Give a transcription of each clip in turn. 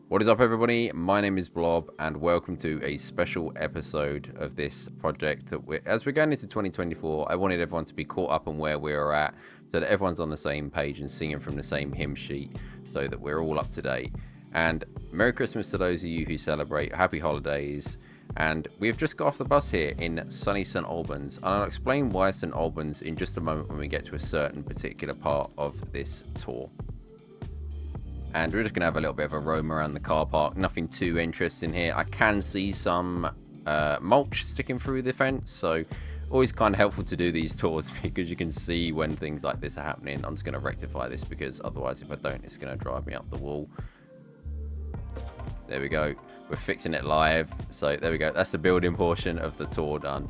What is up, everybody? My name is Blob, and welcome to a special episode of this project. As we're going into 2024, I wanted everyone to be caught up on where we're at, so that everyone's on the same page and singing from the same hymn sheet, so that we're all up to date. And Merry Christmas to those of you who celebrate. Happy holidays. And we've just got off the bus here in sunny St Albans, and I'll explain why St Albans in just a moment when we get to a certain particular part of this tour. And we're just going to have a little bit of a roam around the car park. Nothing too interesting here. I can see some mulch sticking through the fence, so always kind of helpful to do these tours because you can see when things like this are happening. I'm just going to rectify this because otherwise if I don't, it's going to drive me up the wall. There we go. We're fixing it live. So there we go. That's the building portion of the tour done.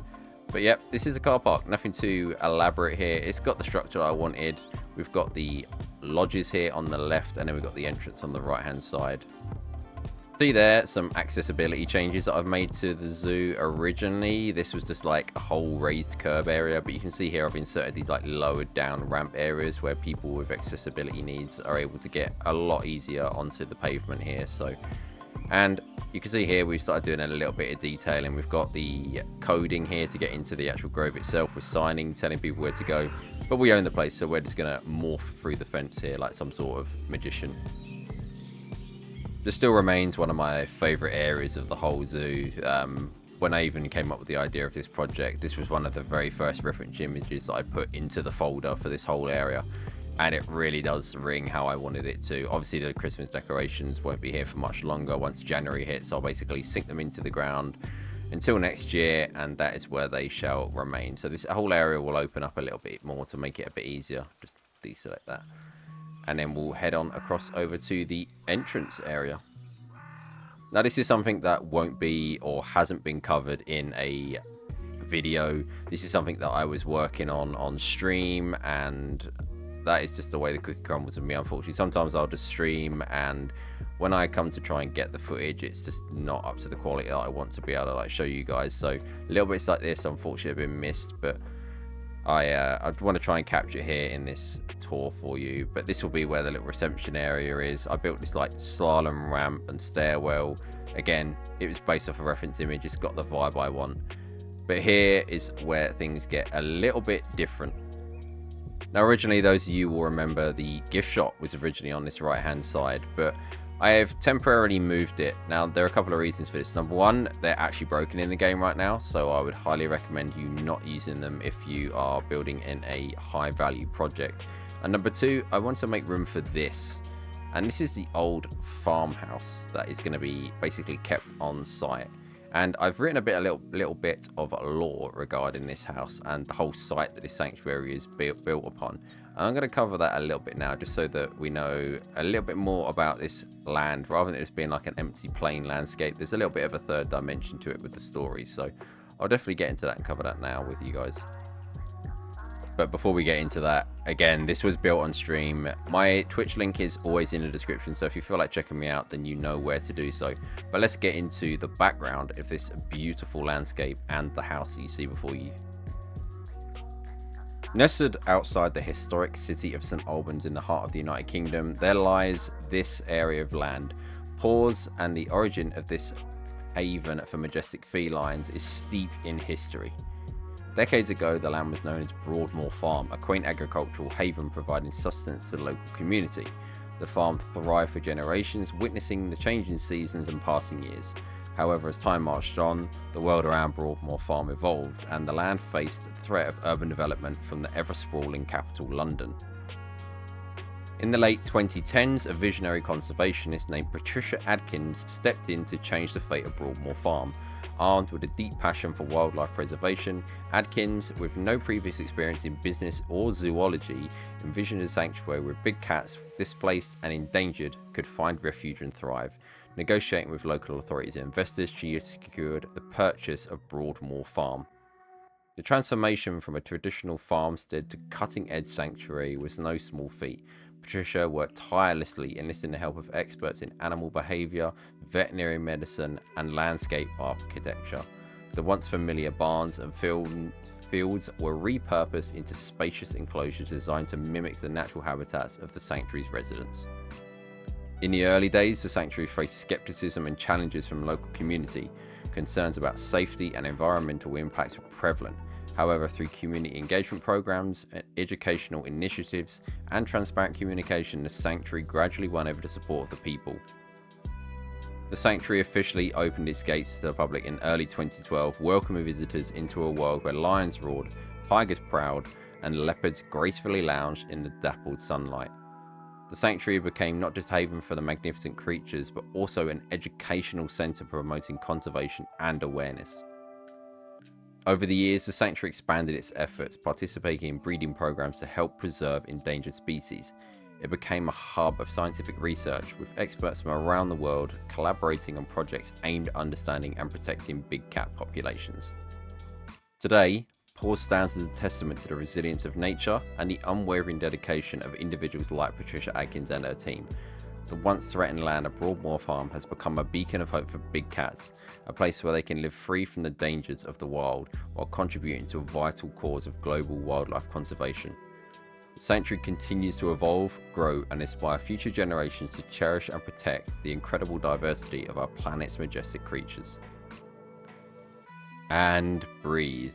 But yep, this is a car park. Nothing too elaborate here. It's got the structure I wanted. We've got the lodges here on the left, and then we've got the entrance on the right hand side. See there, some accessibility changes that I've made to the zoo. Originally this was just like a whole raised curb area, but you can see here I've inserted these like lowered down ramp areas where people with accessibility needs are able to get a lot easier onto the pavement here. And you can see here we've started doing a little bit of detailing. We've got the coding here to get into the actual grove itself. We're signing, telling people where to go, but we own the place, so we're just going to morph through the fence here like some sort of magician. This still remains one of my favourite areas of the whole zoo. When I even came up with the idea of this project, this was one of the very first reference images that I put into the folder for this whole area. And it really does ring how I wanted it to. Obviously, the Christmas decorations won't be here for much longer. Once January hits, I'll basically sink them into the ground until next year, and that is where they shall remain. So this whole area will open up a little bit more to make it a bit easier. Just deselect that. And then we'll head on across over to the entrance area. Now, this is something that won't be or hasn't been covered in a video. This is something that I was working on stream, and that is just the way the cookie crumbles with me, unfortunately. Sometimes I'll just stream, and when I come to try and get the footage, it's just not up to the quality that I want to be able to like show you guys. So little bits like this unfortunately have been missed, but I want to try and capture here in this tour for you. But this will be where the little reception area is. I built this like slalom ramp and stairwell. Again, it was based off a reference image. It's got the vibe I want. But here is where things get a little bit different. Now, originally, those of you will remember the gift shop was originally on this right hand side, but I have temporarily moved it. Now, there are a couple of reasons for this. Number one, they're actually broken in the game right now, so I would highly recommend you not using them if you are building in a high value project. And number two, I want to make room for this. And this is the old farmhouse that is going to be basically kept on site. And I've written a little bit of lore regarding this house and the whole site that this sanctuary is built upon. And I'm going to cover that a little bit now, just so that we know a little bit more about this land, rather than it just being like an empty plain landscape. There's a little bit of a third dimension to it with the story, so I'll definitely get into that and cover that now with you guys. But before we get into that, again, this was built on stream. My Twitch link is always in the description, so if you feel like checking me out, then you know where to do so. But let's get into the background of this beautiful landscape and the house that you see before you. Nestled outside the historic city of St Albans in the heart of the United Kingdom, there lies this area of land. P.A.W.S, and the origin of this haven for majestic felines is steep in history. Decades ago, the land was known as Broadmoor Farm, a quaint agricultural haven providing sustenance to the local community. The farm thrived for generations, witnessing the changing seasons and passing years. However, as time marched on, the world around Broadmoor Farm evolved, and the land faced the threat of urban development from the ever-sprawling capital London. In the late 2010s, a visionary conservationist named Patricia Adkins stepped in to change the fate of Broadmoor Farm. Armed with a deep passion for wildlife preservation, Adkins, with no previous experience in business or zoology, envisioned a sanctuary where big cats, displaced and endangered, could find refuge and thrive. Negotiating with local authorities and investors, she secured the purchase of Broadmoor Farm. The transformation from a traditional farmstead to cutting-edge sanctuary was no small feat. Patricia worked tirelessly, enlisting the help of experts in animal behaviour, veterinary medicine and landscape architecture. The once familiar barns and fields were repurposed into spacious enclosures designed to mimic the natural habitats of the sanctuary's residents. In the early days, the sanctuary faced skepticism and challenges from local community. Concerns about safety and environmental impacts were prevalent. However, through community engagement programs, educational initiatives, and transparent communication, the sanctuary gradually won over the support of the people. The sanctuary officially opened its gates to the public in early 2012, welcoming visitors into a world where lions roared, tigers prowled, and leopards gracefully lounged in the dappled sunlight. The sanctuary became not just a haven for the magnificent creatures, but also an educational centre promoting conservation and awareness. Over the years, the sanctuary expanded its efforts, participating in breeding programs to help preserve endangered species. It became a hub of scientific research, with experts from around the world collaborating on projects aimed at understanding and protecting big cat populations. Today, P.A.W.S stands as a testament to the resilience of nature and the unwavering dedication of individuals like Patricia Adkins and her team. The once threatened land of Broadmoor Farm has become a beacon of hope for big cats, a place where they can live free from the dangers of the wild while contributing to a vital cause of global wildlife conservation. The sanctuary continues to evolve, grow, and inspire future generations to cherish and protect the incredible diversity of our planet's majestic creatures. And breathe.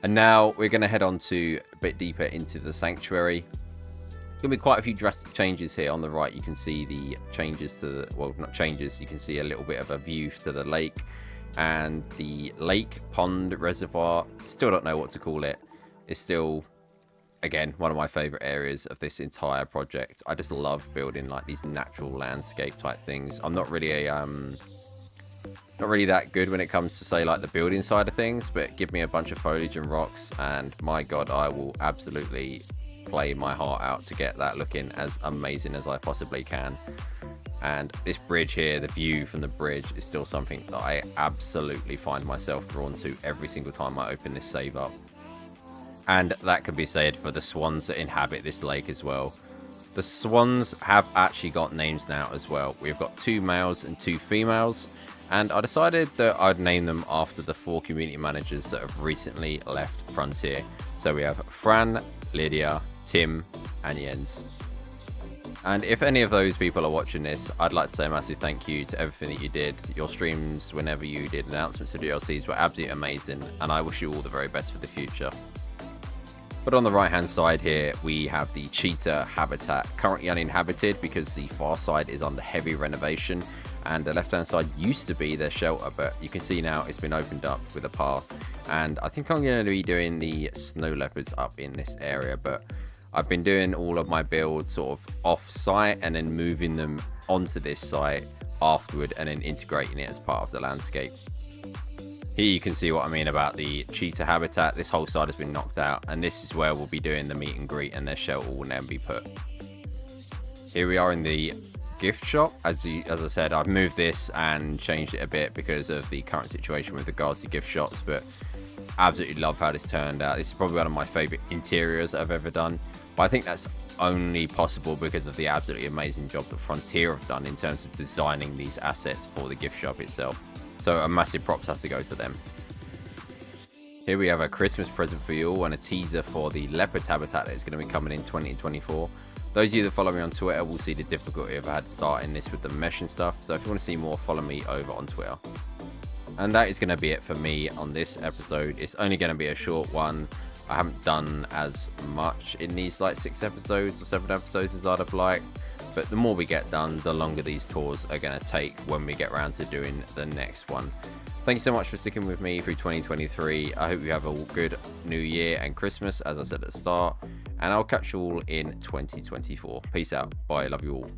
And now we're going to head on to a bit deeper into the sanctuary. There's going to be quite a few drastic changes here. On the right, you can see the changes to the, well, not changes, you can see a little bit of a view to the lake. And the lake, pond, reservoir, still don't know what to call it. It's still, again, one of my favorite areas of this entire project. I just love building like these natural landscape type things. I'm not really a not really that good when it comes to, say, like the building side of things, but give me a bunch of foliage and rocks and my god, I will absolutely play my heart out to get that looking as amazing as I possibly can. And this bridge here, the view from the bridge, is still something that I absolutely find myself drawn to every single time I open this save up. And that could be said for the swans that inhabit this lake as well. The swans have actually got names now as well. We've got 2 males and 2 females. And I decided that I'd name them after the 4 community managers that have recently left Frontier. So we have Fran, Lydia, Tim, and Jens. And if any of those people are watching this, I'd like to say a massive thank you to everything that you did. Your streams, whenever you did announcements of DLCs, were absolutely amazing. And I wish you all the very best for the future. But on the right hand side here, we have the cheetah habitat, currently uninhabited because the far side is under heavy renovation. And the left hand side used to be their shelter, but you can see now it's been opened up with a path. And I think I'm going to be doing the snow leopards up in this area, but I've been doing all of my builds sort of off site and then moving them onto this site afterward and then integrating it as part of the landscape. Here you can see what I mean about the cheetah habitat. This whole side has been knocked out, and this is where we'll be doing the meet and greet, and their shelter will then be put. Here we are in the gift shop. As I said, I've moved this and changed it a bit because of the current situation with regards to gift shops, but absolutely love how this turned out. This is probably one of my favorite interiors I've ever done, but I think that's only possible because of the absolutely amazing job that Frontier have done in terms of designing these assets for the gift shop itself. So a massive props has to go to them. Here we have a Christmas present for you all and a teaser for the leopard habitat that is going to be coming in 2024. Those of you that follow me on Twitter will see the difficulty I've had starting this with the mesh and stuff. So if you want to see more, follow me over on Twitter. And that is going to be it for me on this episode. It's only going to be a short one. I haven't done as much in these like 6 episodes or 7 episodes as I'd have liked. But the more we get done, the longer these tours are going to take when we get around to doing the next one. Thank you so much for sticking with me through 2023. I hope you have a good New Year and Christmas, as I said at the start. And I'll catch you all in 2024. Peace out. Bye. Love you all.